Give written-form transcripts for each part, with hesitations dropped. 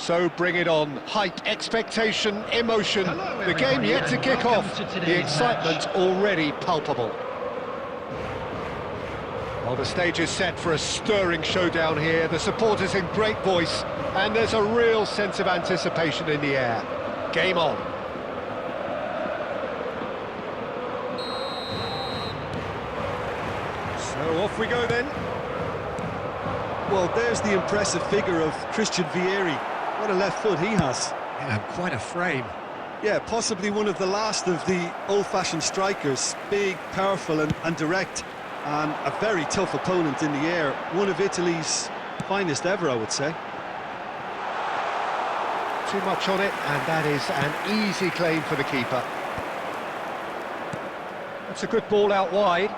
So bring it on. Hype, expectation, emotion. Hello, The game everybody, yet to and kick welcome off. to The today's excitement match. already palpable. Well, the stage is set for a stirring showdown here. The supporters in great voice, and there's a real sense of anticipation in the air. Game on. So off we go then. Well, there's the impressive figure of Christian Vieri. What a left foot he has. Yeah, quite a frame. Yeah, possibly one of the last of the old-fashioned strikers. Big, powerful and direct. And a very tough opponent in the air. One of Italy's finest ever, I would say. Too much on it, and that is an easy claim for the keeper. That's a good ball out wide.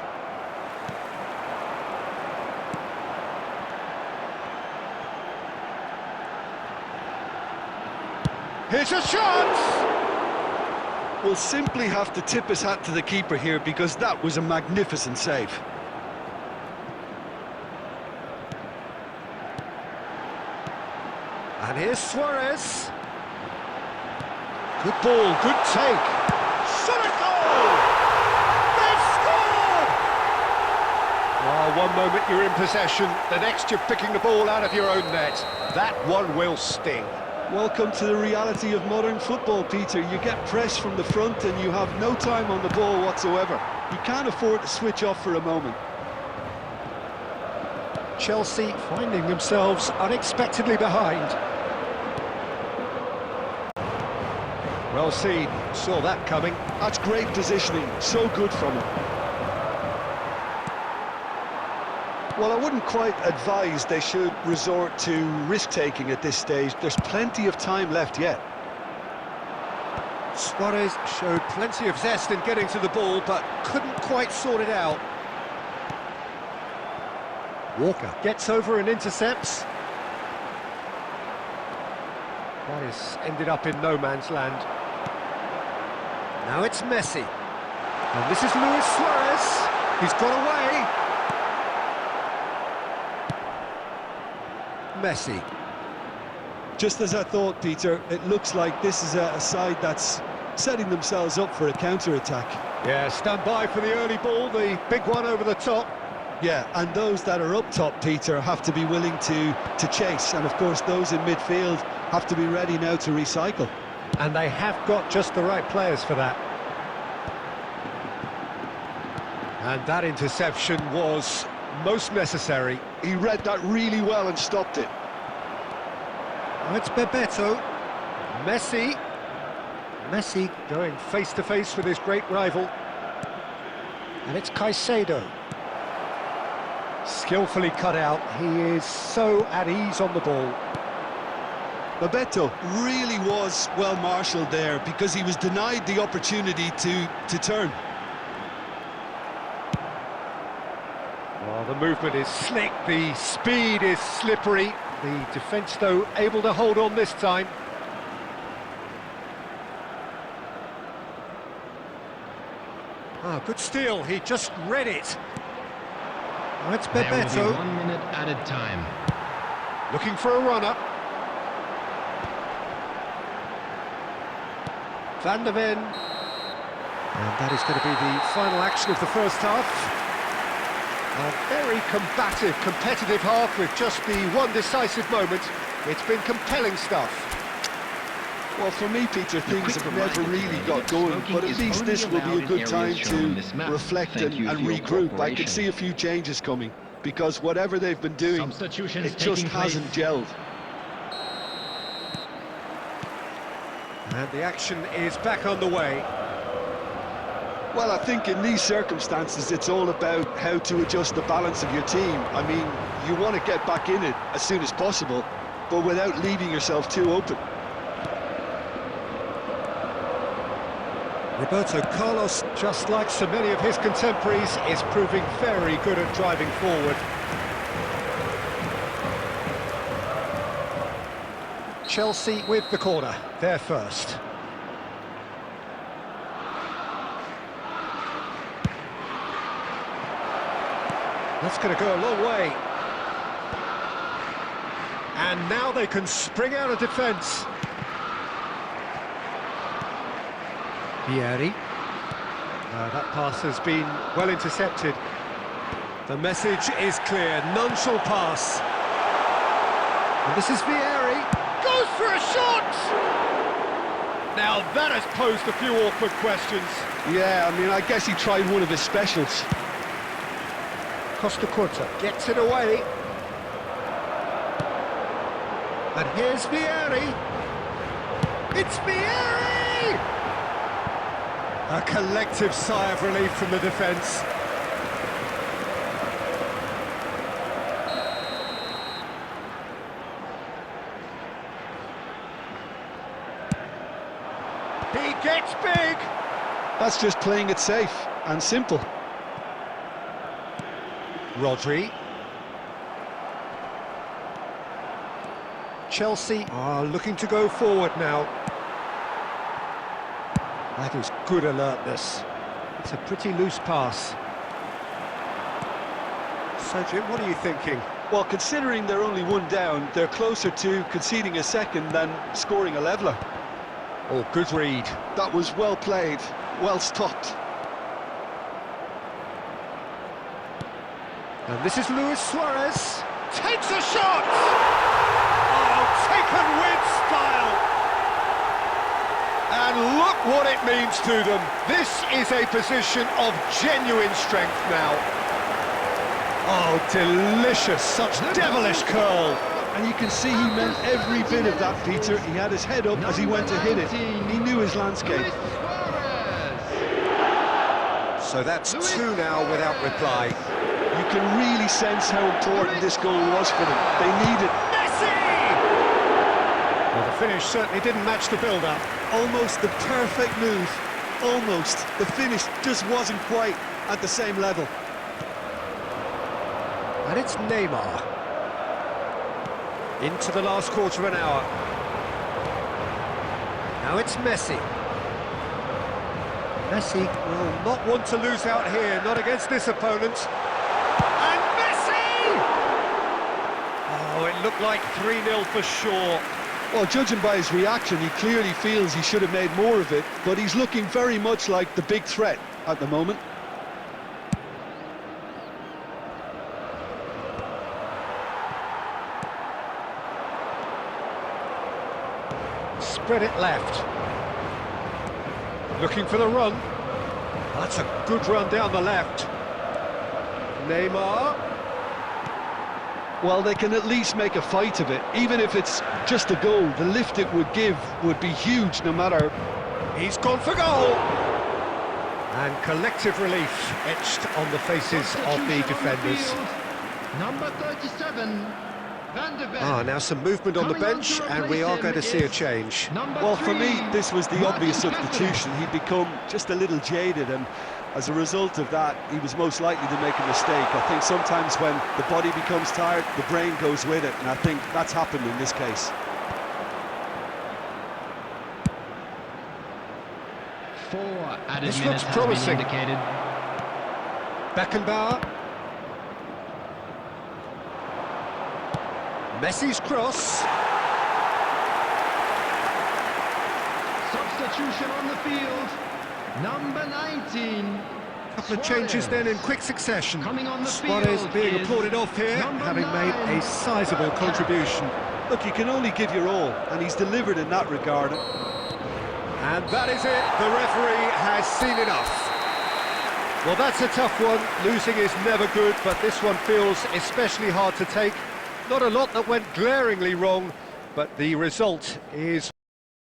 Here's a chance! We'll simply have to tip his hat to the keeper here because that was a magnificent save. And here's Suarez. Good ball, good take. Shot a goal! They've scored! Oh, one moment you're in possession, the next you're picking the ball out of your own net. That one will sting. Welcome to the reality of modern football, Peter. You get pressed from the front and you have no time on the ball whatsoever. You can't afford to switch off for a moment. Chelsea finding themselves unexpectedly behind. Well seen, saw that coming. That's great positioning, so good from him. Well, I wouldn't quite advise they should resort to risk-taking at this stage. There's plenty of time left yet. Suarez showed plenty of zest in getting to the ball, but couldn't quite sort it out. Walker gets over and intercepts. That has ended up in no man's land. Now it's Messi. And this is Luis Suarez. He's got away. Messi. Just as I thought, Peter, it looks like this is a side that's setting themselves up for a counter-attack. Yeah, stand by for the early ball, the big one over the top. Yeah, and those that are up top, Peter, have to be willing to chase. And, of course, those in midfield have to be ready now to recycle. And they have got just the right players for that. And that interception was most necessary. He read that really well and stopped it. Oh, it's Bebeto. Messi. Messi going face-to-face with his great rival. And it's Caicedo. Skillfully cut out. He is so at ease on the ball. Bebeto really was well marshalled there because he was denied the opportunity to turn. Well, the movement is slick, the speed is slippery. The defence, though, able to hold on this time. Ah, good steal, he just read it. Oh, it's There will be Bebeto. 1 minute added time. Looking for a run-up. Van der Ven. And that is going to be the final action of the first half. A very combative, competitive half with just the one decisive moment. It's been compelling stuff. Well, for me, Peter, things quick have never reminder really today got that going, smoking but at is least only this will be allowed a in good time areas shown on to this map. reflect Thank you and for your regroup. I cooperation. can see a few changes coming, because whatever they've been doing, Substitutions it just taking place. hasn't gelled. And the action is back on the way. Well, I think in these circumstances, it's all about how to adjust the balance of your team. I mean, you want to get back in it as soon as possible, but without leaving yourself too open. Roberto Carlos, just like so many of his contemporaries, is proving very good at driving forward. Chelsea with the corner, they're first. That's going to go a long way. And now they can spring out of defence. Vieri. That pass has been well intercepted. The message is clear, none shall pass. And this is Vieri. Goes for a shot! Now that has posed a few awkward questions. Yeah, I mean, I guess he tried one of his specials. Costa Curta gets it away. And here's Vieri. It's Vieri! A collective sigh of relief from the defence. He gets big! That's just playing it safe and simple. Rodri. Chelsea are looking to go forward now. That is good alertness. It's a pretty loose pass. So, Jim, what are you thinking? Well, considering they're only one down, they're closer to conceding a second than scoring a leveller. Oh, good read. That was well played, well stopped. And this is Luis Suarez. Takes a shot! Oh, taken with style! And look what it means to them. This is a position of genuine strength now. Oh, delicious, such devilish curl. And you can see he meant every bit of that, Peter. He had his head up as he went to hit it. He knew his landscape. So that's two now without reply. You can really sense how important this goal was for them. They needed Messi! Well, the finish certainly didn't match the build-up. almost the perfect move. Almost. The finish just wasn't quite at the same level. And it's Neymar. Into the last quarter of an hour. Now it's Messi. Messi will not want to lose out here, not against this opponent. And Messi! Oh, it looked like 3-0 for sure. Well, judging by his reaction, he clearly feels he should have made more of it, but he's looking very much like the big threat at the moment. Spread it left. Looking for the run. That's a good run down the left. Neymar. Well, they can at least make a fight of it. Even if it's just a goal, the lift it would give would be huge no matter... He's gone for goal! And collective relief etched on the faces of the defenders. Number 37. Now some movement on the bench, and we are going to see a change. Well, for me, this was the obvious substitution. He'd become just a little jaded, and as a result of that, he was most likely to make a mistake. I think sometimes when the body becomes tired, the brain goes with it, and I think that's happened in this case. Four added This minutes looks has promising. been indicated. Beckenbauer. Messi's cross. Substitution on the field. Number 19. Couple of changes then in quick succession. Coming on the Suarez field being is applauded off here, number having made 9. a sizable contribution. Look, you can only give your all, and he's delivered in that regard. And that is it. The referee has seen enough. Well, that's a tough one. Losing is never good, but this one feels especially hard to take. Not a lot that went glaringly wrong, but the result is